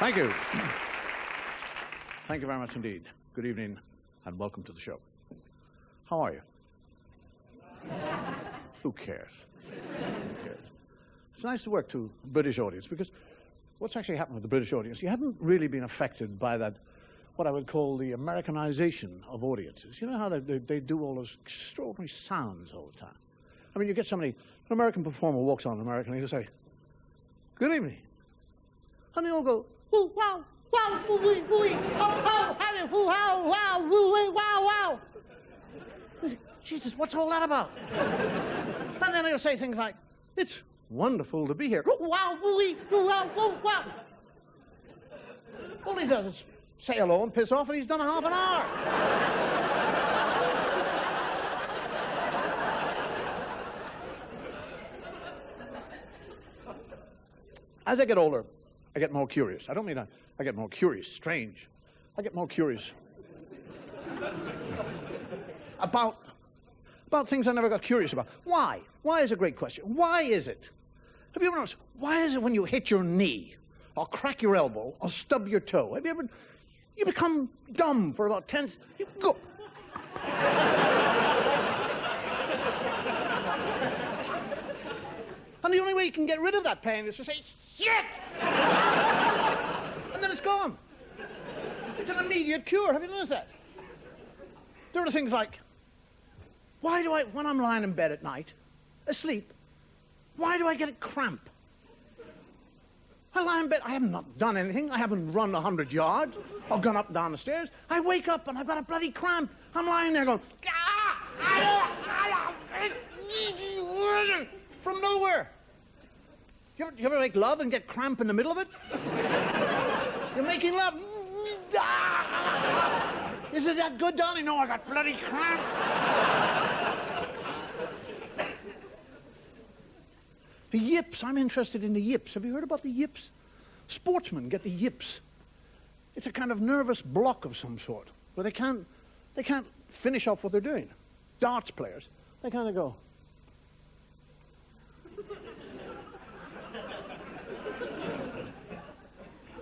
Thank you. Thank you very much indeed. Good evening and welcome to the show. How are you? Who cares? Who cares? It's nice to work to a British audience because what's actually happened with the British audience, you haven't really been affected by that, what I would call the Americanization of audiences. You know how they do all those extraordinary sounds all the time? I mean, you get somebody, an American performer walks on American and he'll say, "Good evening." And they all go, "Ooh, wow, wow, ooh, wee, ooh, wee, oh, oh, howdy, ooh, wow, wow, ooh, wee, wow, wow." Jesus, what's all that about? And then he'll say things like, "It's wonderful to be here." Ooh, wow, ooh, wee, ooh, wow, ooh, wow. All he does is say hello and piss off, and he's done a half an hour. As I get older, I get more curious. I don't mean I get more curious, strange. I get more curious about things I never got curious about. Why? Why is a great question. Why is it? Have you ever noticed, why is it when you hit your knee, or crack your elbow, or stub your toe, have you ever, you become dumb for about 10, you go. And the only way you can get rid of that pain is to say, "Shit!" And then it's gone. It's an immediate cure. Have you noticed that? There are things like, why do I, when I'm lying in bed at night, asleep, why do I get a cramp? I lie in bed, I haven't not done anything, I haven't run 100 yards, or gone up and down the stairs. I wake up and I've got a bloody cramp. I'm lying there going, from nowhere. You ever make love and get cramp in the middle of it? You're making love. Is it that good, Donnie? No, I got bloody cramp. The yips, I'm interested in the yips. Have you heard about the yips? Sportsmen get the yips. It's a kind of nervous block of some sort, where they can't finish off what they're doing. Darts players, they kind of go.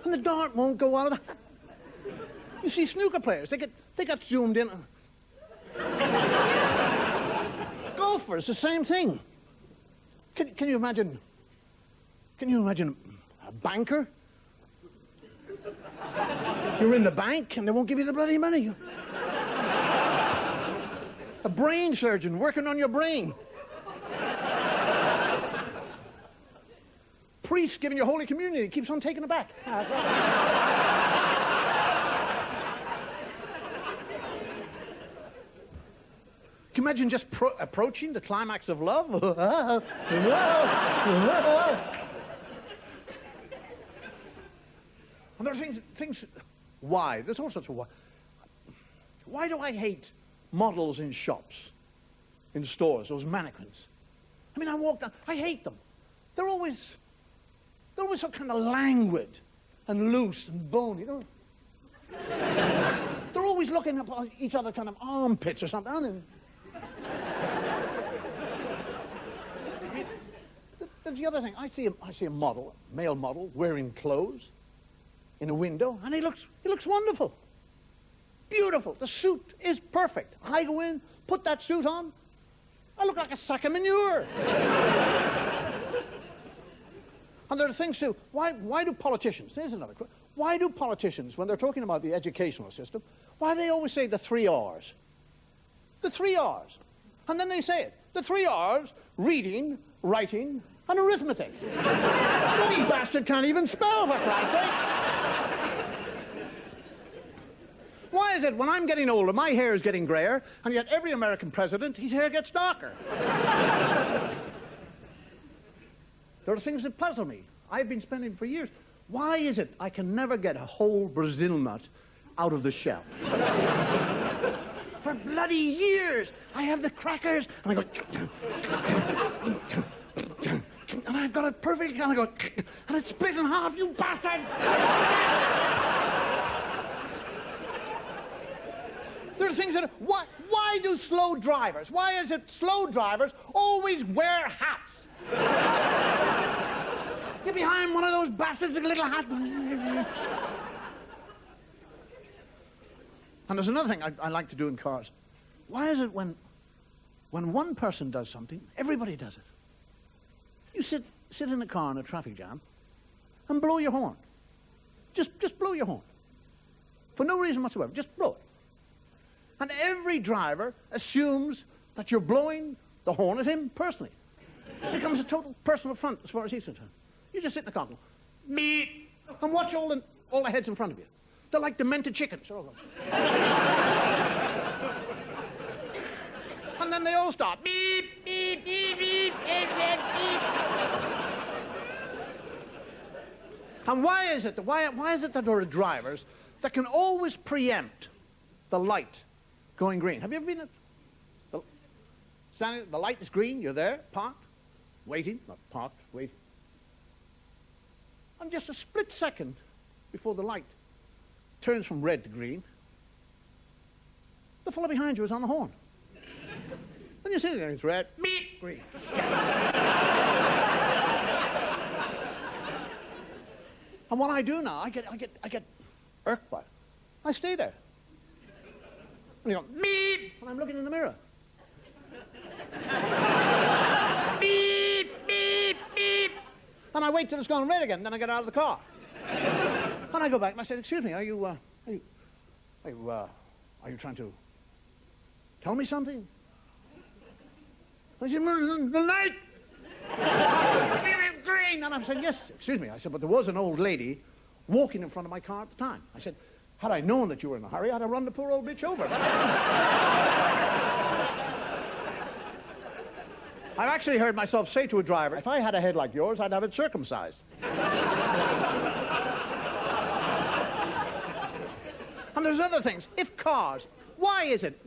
And the dart won't go out of the... You see snooker players, they get zoomed in. Golfers, it's the same thing. Can you imagine a banker? You're in the bank and they won't give you the bloody money. A brain surgeon working on your brain. Priest giving you Holy Communion, he keeps on taking it back. Can you imagine just approaching the climax of love? And there are things, why? There's all sorts of why. Why do I hate models in shops, in stores, those mannequins? I mean, I walk down, I hate them. They're always so kind of languid and loose and bony. They're always looking up at each other kind of armpits or something, aren't they? There's the other thing. I see a model, male model, wearing clothes in a window, and he looks wonderful. Beautiful. The suit is perfect. I go in, put that suit on, I look like a sack of manure. And there are things too. Why do politicians, there's another question, why do politicians, when they're talking about the educational system, why do they always say the 3 R's? The 3 R's. And then they say it. The 3 R's, reading, writing, and arithmetic. Bloody bastard can't even spell, for Christ's sake. Why is it when I'm getting older, my hair is getting grayer, and yet every American president, his hair gets darker? There are things that puzzle me. I've been spending for years. Why is it I can never get a whole Brazil nut out of the shell? For bloody years, I have the crackers, and I go, and I've got it perfect, and I go, and it's split in half, you bastard! There are things that, why do slow drivers, why is it slow drivers always wear hats? Get behind one of those bastards with a little hat. And there's another thing I like to do in cars. Why is it when one person does something, everybody does it? You sit in a car in a traffic jam and blow your horn. Just blow your horn. For no reason whatsoever. Just blow it. And every driver assumes that you're blowing the horn at him personally. It becomes a total personal affront as far as he's concerned. You just sit in the car and go, beep, and watch all the heads in front of you. They're like demented chickens. And then they all start. Beep, beep, beep, beep, beep, beep, beep. And why is it that there are drivers that can always preempt the light going green? Have you ever been at the light is green, you're there, parked, waiting, not parked, waiting. And just a split second before the light turns from red to green, the fellow behind you is on the horn. And you're sitting there, it's red, beep, green. And what I do now, I get irked by it. I stay there. And you go, beep, and I'm looking in the mirror. Beep, beep, beep. And I wait till it's gone red again, and then I get out of the car. And I go back and I said, excuse me, are you trying to tell me something? I said, the light! Green! And I said, yes, excuse me. I said, but there was an old lady walking in front of my car at the time. I said, had I known that you were in a hurry, I'd have run the poor old bitch over. I've actually heard myself say to a driver, if I had a head like yours, I'd have it circumcised. And there's other things. If cars, why is it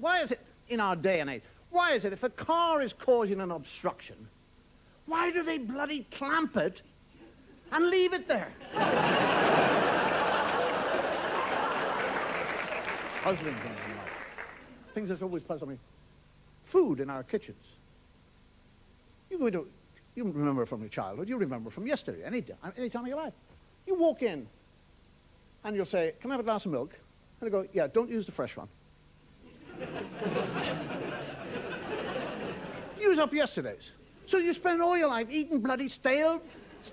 in our day and age, why is it if a car is causing an obstruction, why do they bloody clamp it and leave it there? Puzzling things in life. Things that's always puzzled me. Food in our kitchens. You remember from your childhood, you remember from yesterday, any time of your life. You walk in and you'll say, can I have a glass of milk? And they go, yeah, don't use the fresh one. Use up yesterday's. So you spend all your life eating bloody stale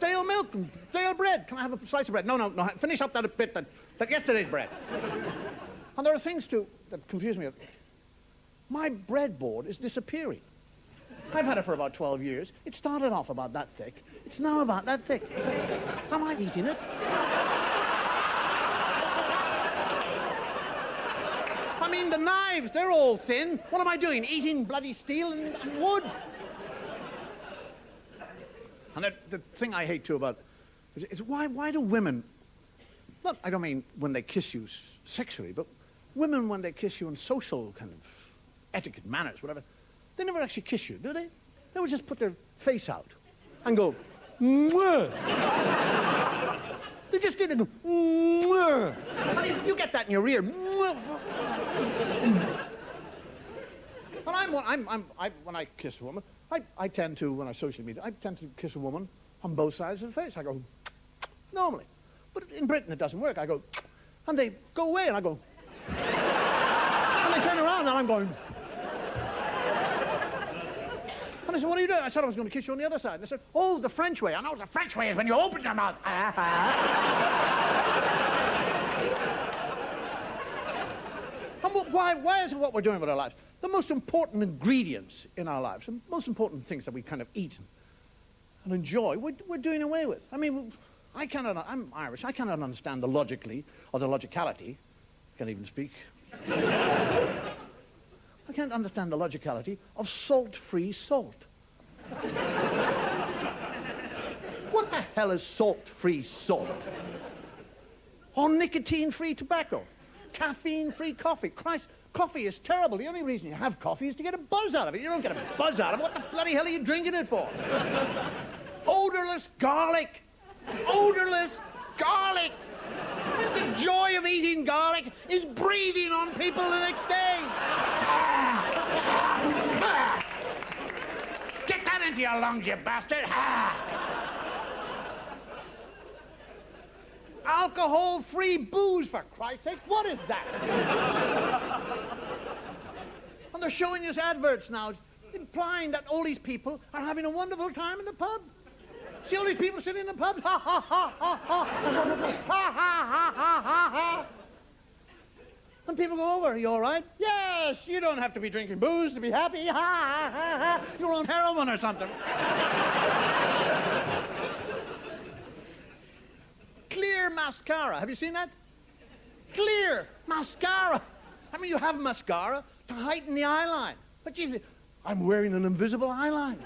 milk and stale bread. Can I have a slice of bread? No, finish up that bit that yesterday's bread. And there are things, too, that confuse me. My breadboard is disappearing. I've had it for about 12 years. It started off about that thick. It's now about that thick. Am I eating it? I mean, the knives, they're all thin. What am I doing? Eating bloody steel and wood? And the thing I hate, too, about it is why do women, look, I don't mean when they kiss you sexually, but women when they kiss you in social kind of etiquette, manners, whatever, they never actually kiss you, do they? They would just put their face out and go, mwah. They just did it, go, mwah. And you get that in your ear. Mwah. And when I kiss a woman, I tend to, when I socially meet, I tend to kiss a woman on both sides of the face. I go, normally. But in Britain it doesn't work. I go, and they go away, and I go, and they turn around, and I'm going. And I said, what are you doing? I said I was going to kiss you on the other side. And they said, oh, the French way. I know the French way is when you open your mouth. And why is it what we're doing with our lives? The most important ingredients in our lives, the most important things that we kind of eat and enjoy, we're doing away with. I mean, I'm Irish. I cannot understand the logicality. I can't even speak. I can't understand the logicality of salt-free salt. What the hell is salt-free salt? Or nicotine-free tobacco? Caffeine-free coffee? Christ, coffee is terrible. The only reason you have coffee is to get a buzz out of it. You don't get a buzz out of it. What the bloody hell are you drinking it for? Odorless garlic. Odorless garlic. The joy of eating garlic is breathing on people the next day. Get that into your lungs, you bastard. Alcohol-free booze, for Christ's sake. What is that? And they're showing us adverts now implying that all these people are having a wonderful time in the pub. See all these people sitting in the pub? Ha, ha, ha, ha, ha. Ha, ha, ha, ha, ha, ha. And people go over, are you all right? Yes, you don't have to be drinking booze to be happy. Ha, ha, ha, ha. You're on heroin or something. Clear mascara. Have you seen that? Clear mascara. I mean, you have mascara to heighten the eye line. But Jesus, I'm wearing an invisible eye line.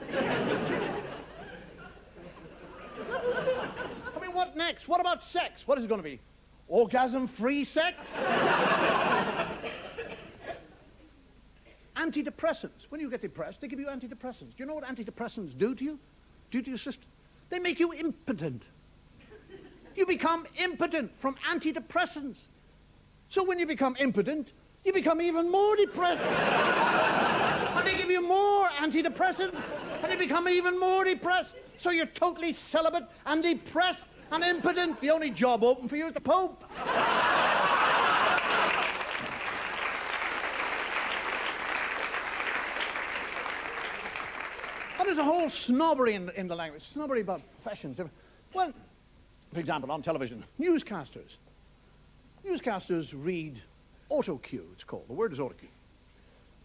I mean, what next? What about sex? What is it going to be? Orgasm-free sex? Antidepressants. When you get depressed, they give you antidepressants. Do you know what antidepressants do to you? Do to your system? They make you impotent. You become impotent from antidepressants. So when you become impotent, you become even more depressed. And they give you more antidepressants, and you become even more depressed. So you're totally celibate and depressed and impotent. The only job open for you is the Pope. And there's a whole snobbery in the language, snobbery about professions. Well, for example, on television, newscasters. Newscasters read autocue, it's called. The word is autocue.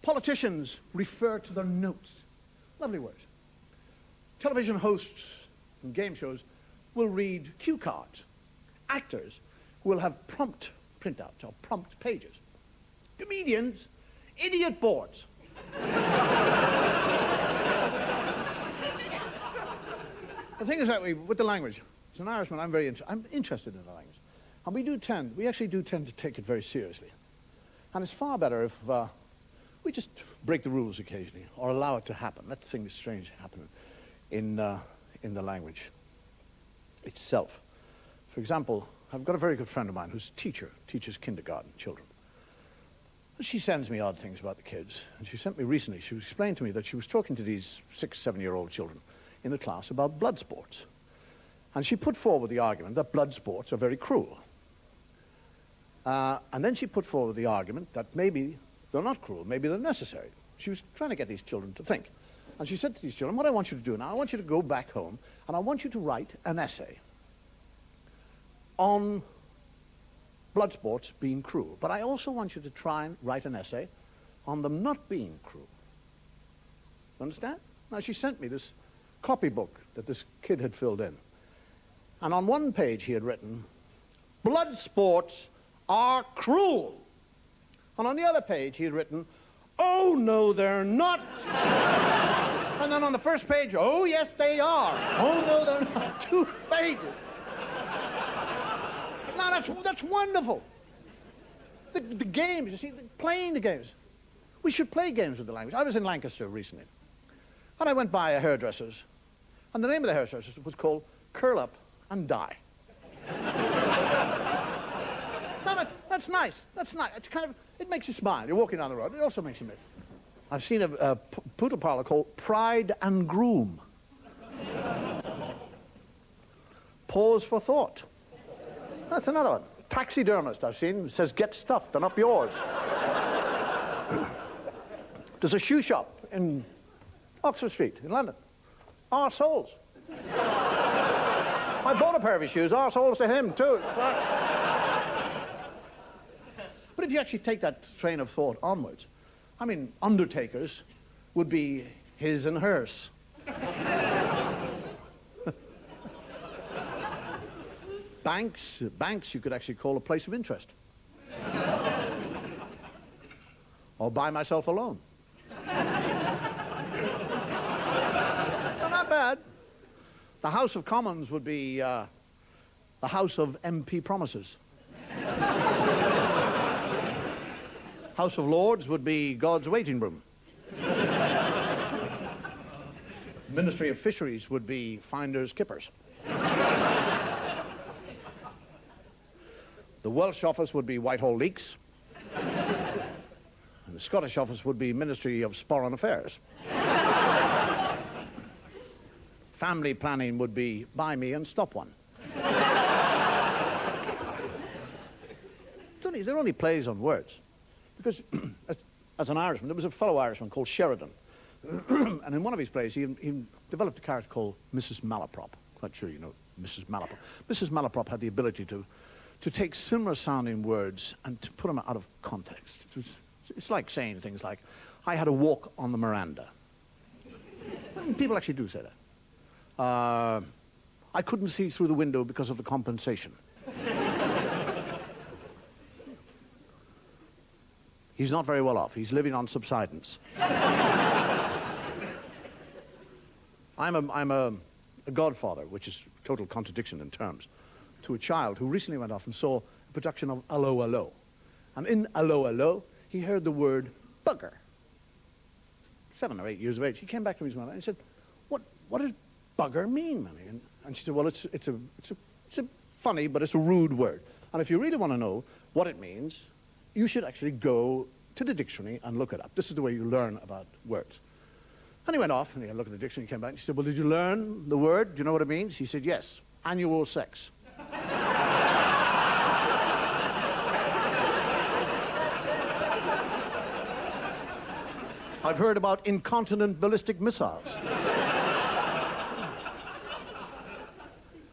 Politicians refer to their notes. Lovely words. Television hosts and game shows will read cue cards. Actors will have prompt printouts or prompt pages. Comedians, idiot boards. The thing is that with the language, as an Irishman, I'm interested in the language. And we actually do tend to take it very seriously. And it's far better if we just break the rules occasionally or allow it to happen. Let things strange happen in the language itself. For example, I've got a very good friend of mine who's a teacher, teaches kindergarten children. And she sends me odd things about the kids. And she sent me recently, she explained to me that she was talking to these 6, 7-year-old children in the class about blood sports. And she put forward the argument that blood sports are very cruel. And then she put forward the argument that maybe they're not cruel, maybe they're necessary. She was trying to get these children to think. And she said to these children, what I want you to do now, I want you to go back home and I want you to write an essay on blood sports being cruel. But I also want you to try and write an essay on them not being cruel. Understand? Now she sent me this copybook that this kid had filled in. And on one page he had written, blood sports are cruel. And on the other page he had written, oh no they're not. And then on the first page, oh yes they are. Oh no they're not. 2 pages. Now that's wonderful. The games, you see, playing the games. We should play games with the language. I was in Lancaster recently. And I went by a hairdresser's. And the name of the hairdresser's was called Curl Up and Die. No, that's nice. That's nice. It's kind of, it makes you smile. You're walking down the road. It also makes you smile. I've seen a poodle parlor called Pride and Groom. Pause for thought. That's another one. Taxidermist I've seen. It says, get stuffed and up yours. There's a shoe shop in Oxford Street in London. Arseholes. I bought a pair of his shoes. Arseholes to him, too. But if you actually take that train of thought onwards, I mean, undertakers would be his and hers. Banks you could actually call a place of interest. Or buy myself a loan. Not bad. The House of Commons would be the House of MP Promises. House of Lords would be God's waiting room. Ministry of Fisheries would be Finders Kippers. The Welsh office would be Whitehall Leaks. And the Scottish office would be Ministry of Foreign Affairs. Family planning would be Buy Me and Stop One. they're only plays on words. Because as an Irishman, there was a fellow Irishman called Sheridan. And in one of his plays, he developed a character called Mrs. Malaprop. Quite sure you know Mrs. Malaprop. Mrs. Malaprop had the ability to take similar sounding words and to put them out of context. It's like saying things like, I had a walk on the Miranda. People actually do say that. I couldn't see through the window because of the compensation. He's not very well off. He's living on subsidence. I'm a godfather, which is total contradiction in terms, to a child who recently went off and saw a production of Allo Allo. And in Allo Allo, he heard the word bugger. 7 or 8 years of age. He came back to his mother and he said, what does bugger mean, Mammy? And she said, well, it's a funny, but it's a rude word. And if you really want to know what it means, you should actually go to the dictionary and look it up. This is the way you learn about words. And he went off and he looked at the dictionary, came back and she said, well, did you learn the word? Do you know what it means? He said, yes, annual sex. I've heard about incontinent ballistic missiles.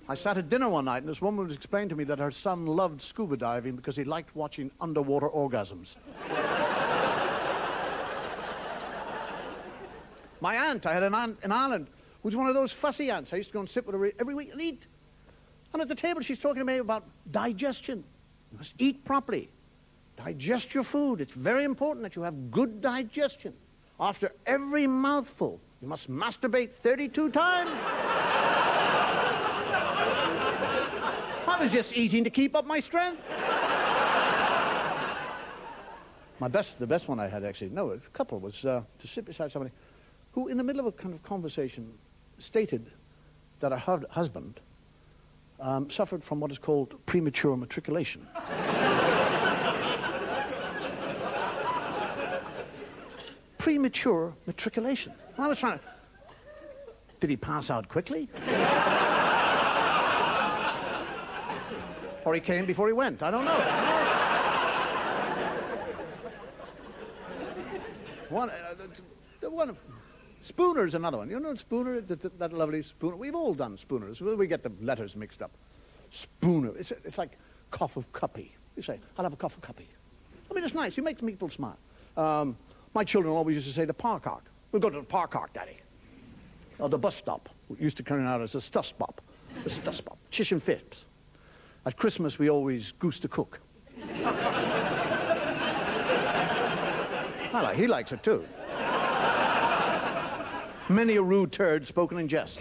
I sat at dinner one night and this woman was explaining to me that her son loved scuba diving because he liked watching underwater orgasms. My aunt, I had an aunt in Ireland who was one of those fussy aunts. I used to go and sit with her every week and eat. And at the table she's talking to me about digestion. You must eat properly. Digest your food. It's very important that you have good digestion. After every mouthful, you must masturbate 32 times. I was just eating to keep up my strength. The best one I had actually, no, a couple, was to sit beside somebody who, in the middle of a kind of conversation, stated that her husband suffered from what is called premature matriculation. Premature matriculation. And I was trying to... Did he pass out quickly? Or he came before he went? I don't know. Spooner's another one. You know Spooner? That lovely Spooner. We've all done Spooners. We get the letters mixed up. Spooner. It's like cough of cuppy. You say, I'll have a cough of cuppy. I mean, it's nice. You make people smile. My children always used to say the park arc. We'll go to the park arc, Daddy. Or the bus stop. We used to turn out as a stuss stop. The stuss stop. Chish and Phipps. At Christmas, we always goose the cook. He likes it too. Many a rude turd spoken in jest.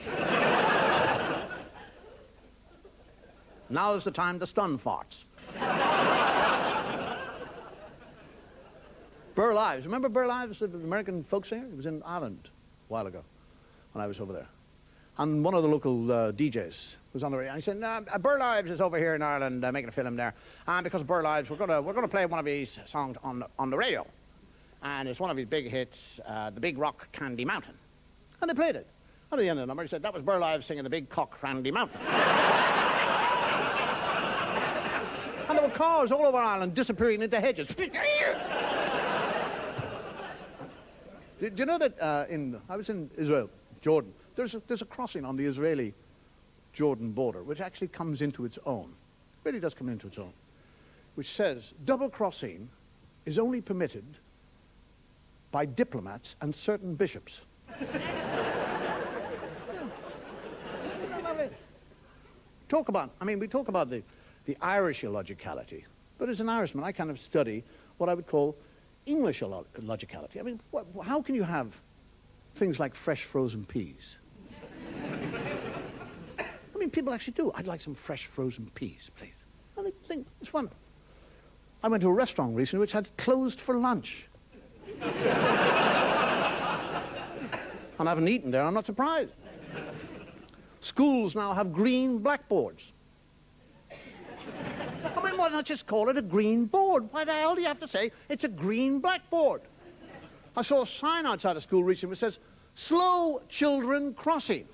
Now is the time to stun farts. Burl Ives. Remember Burl Ives, the American folk singer? He was in Ireland a while ago when I was over there. And one of the local DJs was on the radio. And he said, Burl Ives is over here in Ireland making a film there. And because of Burl Ives, we're gonna play one of his songs on the radio. And it's one of his big hits, The Big Rock Candy Mountain. And they played it. And at the end of the number, he said, that was Burl Ives singing The Big Cock Candy Mountain. And there were cars all over Ireland disappearing into hedges. Do you know that I was in Israel, Jordan. There's a crossing on the Israeli-Jordan border which actually comes into its own. It really does come into its own. Which says double crossing is only permitted by diplomats and certain bishops. We talk about the Irish illogicality, but as an Irishman, I kind of study what I would call English illogicality. I mean, how can you have things like fresh frozen peas? I mean, people actually do. I'd like some fresh frozen peas, please. And they think it's fun. I went to a restaurant recently which had closed for lunch. And I haven't eaten there, I'm not surprised. Schools now have green blackboards. I mean, why not just call it a green board? Why the hell do you have to say it's a green blackboard? I saw a sign outside a school recently which says, slow children crossing.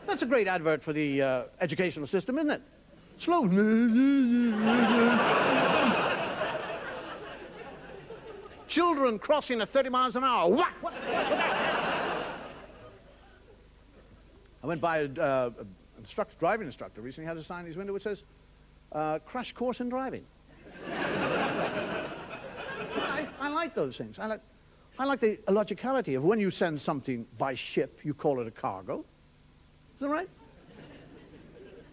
That's a great advert for the educational system, isn't it? Slow. Children crossing at 30 miles an hour. What? I went by a driving instructor recently, had a sign in his window which says, crash course in driving. I like those things. I like the illogicality of when you send something by ship, you call it a cargo. Is that right?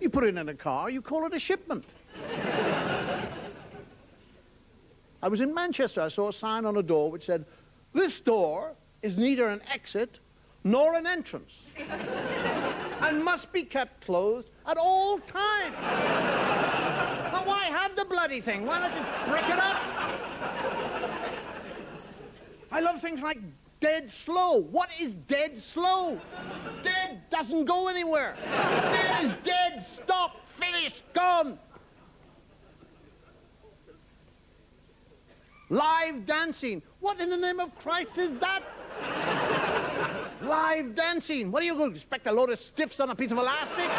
You put it in a car, you call it a shipment. I was in Manchester, I saw a sign on a door which said, this door is neither an exit nor an entrance and must be kept closed at all times. Now why have the bloody thing? Why not just brick it up? I love things like dead slow. What is dead slow? Dead doesn't go anywhere. Dead is dead, stop, finished, gone. Live dancing. What in the name of Christ is that? Live dancing. What are you going to expect, a load of stiffs on a piece of elastic?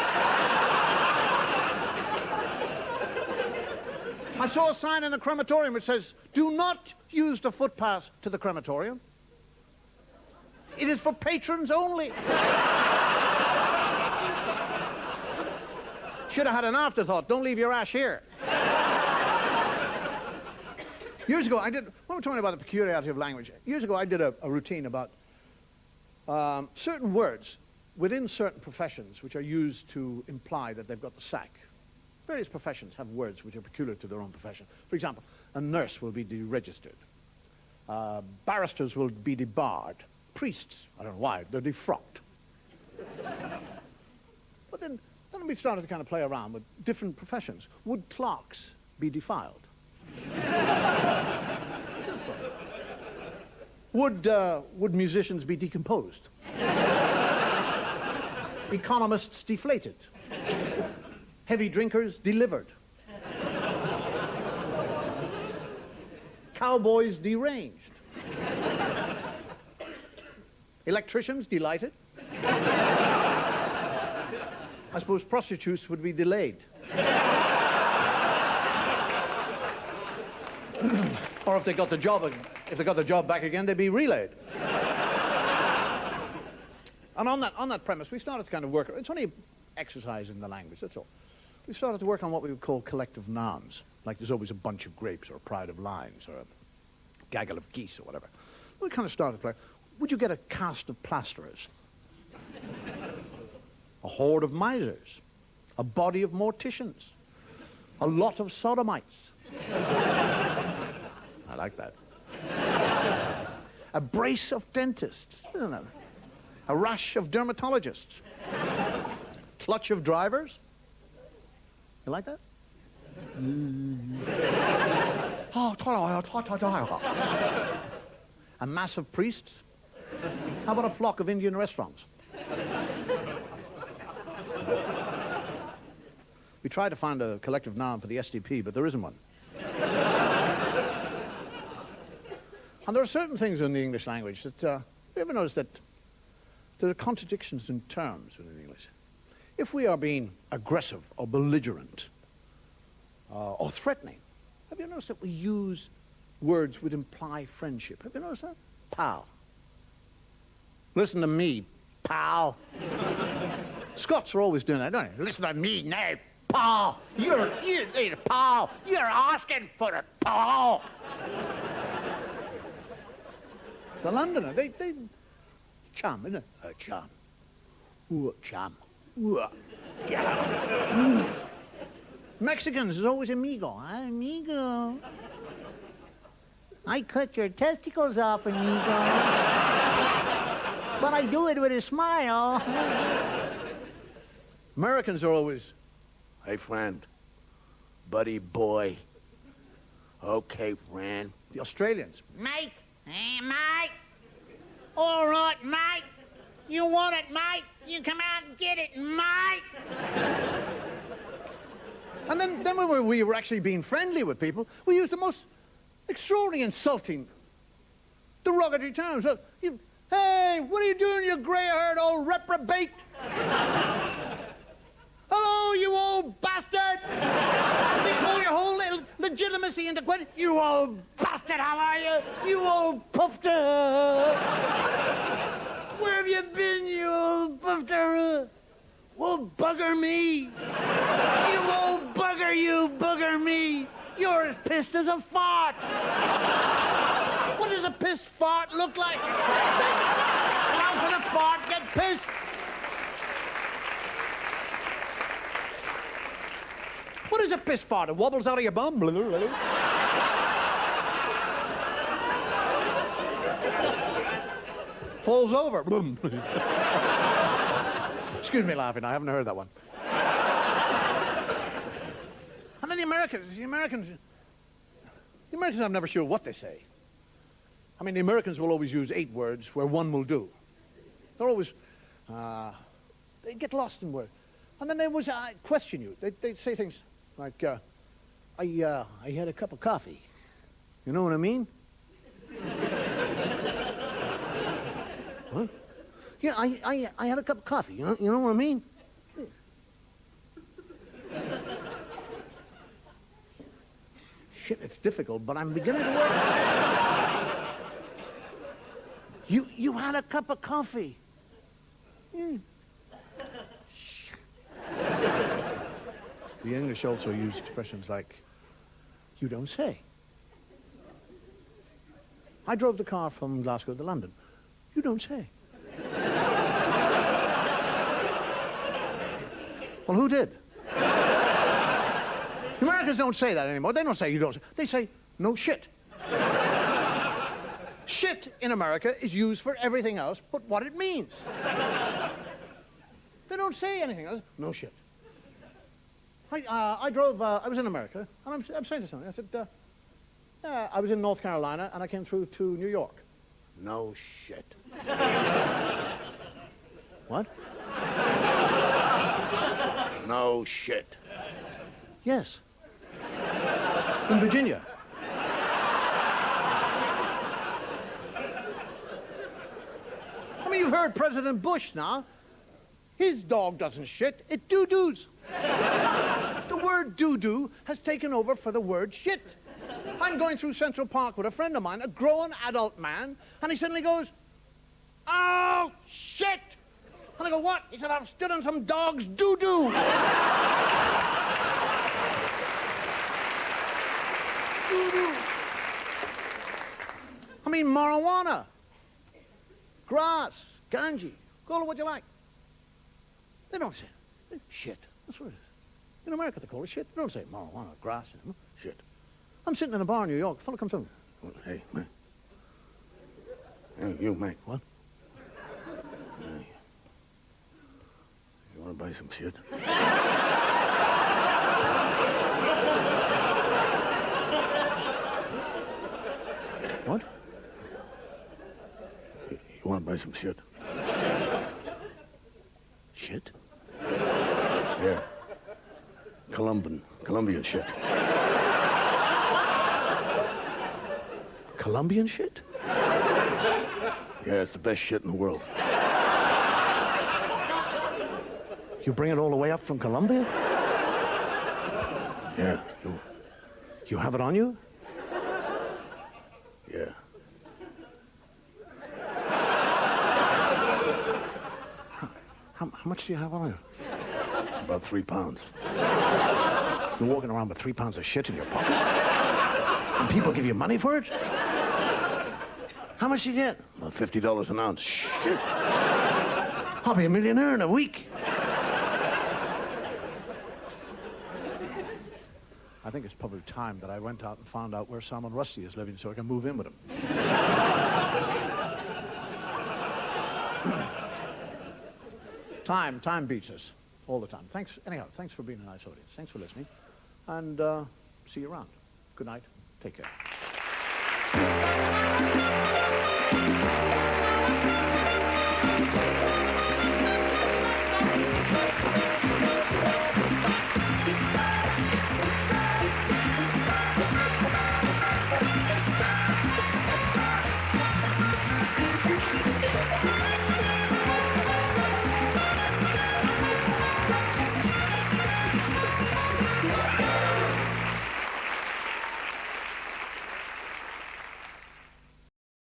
I saw a sign in a crematorium which says, do not use the footpath to the crematorium. It is for patrons only. Should have had an afterthought. Don't leave your ash here. Years ago, when we're talking about the peculiarity of language, years ago I did a routine about certain words within certain professions which are used to imply that they've got the sack. Various professions have words which are peculiar to their own profession. For example, a nurse will be deregistered. Barristers will be debarred. Priests, I don't know why, they're defrocked. But then we started to kind of play around with different professions. Would clerks be defiled? Would musicians be decomposed? Economists deflated? Heavy drinkers delivered? Cowboys deranged? Electricians delighted? I suppose prostitutes would be delayed. Or if they got the job back again, they'd be relayed. And on that premise, we started to kind of work. It's only an exercise in the language, that's all. We started to work on what we would call collective nouns. Like there's always a bunch of grapes or a pride of lions or a gaggle of geese or whatever. We kind of started to play. Would you get a cast of plasterers? A horde of misers? A body of morticians? A lot of sodomites? I like that. A brace of dentists? A rush of dermatologists? Clutch of drivers? You like that? A mass of priests? How about a flock of Indian restaurants? We tried to find a collective noun for the SDP, but there isn't one. And there are certain things in the English language that, have you ever noticed that there are contradictions in terms within English? If we are being aggressive or belligerent or threatening, have you noticed that we use words which imply friendship? Have you noticed that? Pal. Listen to me, pal. Scots are always doing that, don't they? Listen to me now, pal. You're pal. You're asking for a pal. The Londoner, they chum, isn't it? Chum. Ooh, chum. Ooh, chum. Mexicans is always amigo. Amigo. I cut your testicles off, amigo. But I do it with a smile. Americans are always, hey, friend, buddy, boy. Okay, friend. The Australians, mate. Hey, mate. All right, mate. You want it, mate? You come out and get it, mate. And then when we were actually being friendly with people, we used the most extraordinarily insulting, derogatory terms. Hey, what are you doing, you grey-haired old reprobate? Hello, you old old bastard! You pull your whole legitimacy into question. You old bastard, how are you? You old pufter! Where have you been, you old pufter? Well, bugger me! You old bugger, you bugger me! You're as pissed as a fart! What does a pissed fart look like? How can a fart get pissed? What is a piss fart? It wobbles out of your bum? Falls over. Excuse me laughing, I haven't heard that one. And then the Americans, I'm never sure what they say. I mean, the Americans will always use 8 words where 1 will do. They're always, they get lost in words. And then they always question you. They say things like, I had a cup of coffee. You know what I mean? What? Yeah, I had a cup of coffee. You know what I mean? Shit, it's difficult, but I'm beginning to work. You had a cup of coffee. Mm. The English also use expressions like, you don't say. I drove the car from Glasgow to London. You don't say. Well, who did? The Americans don't say that anymore. They don't say you don't say. They say, no shit. Shit in America is used for everything else but what it means. They don't say anything else. No shit. I was in America, and I'm saying to somebody, I said, I was in North Carolina, and I came through to New York. No shit. What? No shit. Yes. In Virginia. I mean, you've heard President Bush now. His dog doesn't shit, it doo-doos. The word doo-doo has taken over for the word shit. I'm going through Central Park with a friend of mine, a grown adult man, and he suddenly goes, oh, shit! And I go, what? He said, I've stood on some dog's doo-doo. Doo-doo. I mean, marijuana, grass, ganji, call it what you like. They don't say it. Shit. That's what it is. In America, they call it shit. They don't say marijuana, grass, shit. I'm sitting in a bar in New York. The fellow comes in. Hey, man. Hey, you, Mac. What? Hey. You want to buy some shit? What? You want to buy some shit? Shit? Yeah. Colombian shit. Colombian shit? Yeah, it's the best shit in the world. You bring it all the way up from Colombia? Yeah. You have it on you? Yeah. How much do you have on you? About 3 pounds. You're walking around with 3 pounds of shit in your pocket? And people give you money for it? How much do you get? About $50 an ounce. Shit. I'll be a millionaire in a week. I think it's probably time that I went out and found out where Salman Rushdie is living so I can move in with him. Time beats us all the time. Anyhow, thanks for being a nice audience. Thanks for listening. And see you around. Good night. Take care.